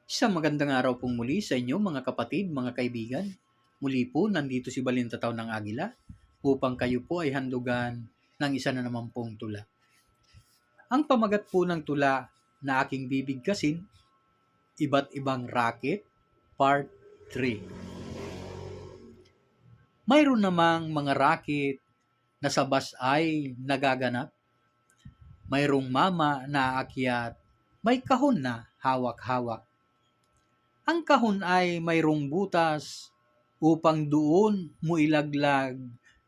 Isang magandang araw pong muli sa inyo mga kapatid, mga kaibigan. Muli po nandito si Balintataw ng Agila upang kayo po ay handugan ng isa na naman pong tula. Ang pamagat po ng tula na aking bibigkasin, Iba't Ibang Racket, Part 3. Mayroon namang mga racket na sa bus ay nagaganap. Mayroong mama na aakyat, may kahon na hawak-hawak. Ang kahon ay mayroong butas upang doon mo ilaglag,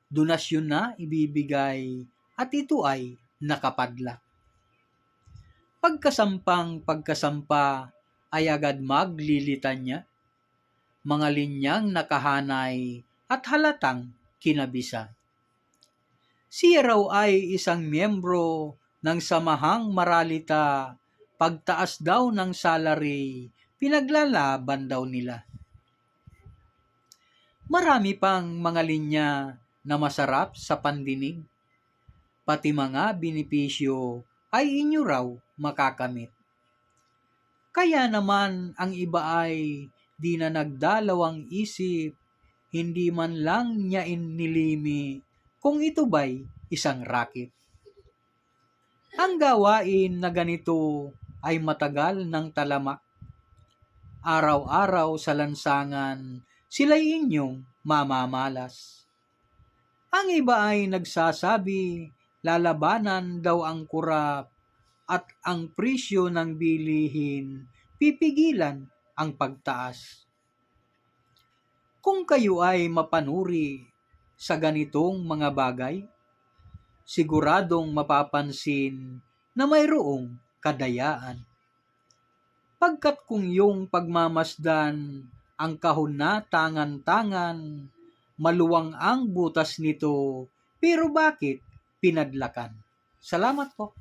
donasyon na ibibigay at ito ay nakapadlak. Pagkasampa ay agad maglilitan niya, mga linyang nakahanay at halatang kinabisa. Siya raw ay isang miyembro ng samahang maralita, pagtaas daw ng salary, pinaglalaban daw nila. Marami pang mga linya na masarap sa pandinig, pati mga benepisyo ay inyo raw makakamit. Kaya naman ang iba ay di na nagdalawang isip, hindi man lang niya inilimi kung ito ba'y isang racket. Ang gawain na ganito ay matagal ng talamak. Araw-araw sa lansangan, sila'y inyong mamamalas. Ang iba ay nagsasabi, lalabanan daw ang kurap at ang presyo ng bilihin, pipigilan ang pagtaas. Kung kayo ay mapanuri sa ganitong mga bagay, siguradong mapapansin na mayroong kadayaan. Pagkat kung yung pagmamasdan ang kahon na tangan-tangan, maluwang ang butas nito, pero bakit pinadlakan? Salamat po.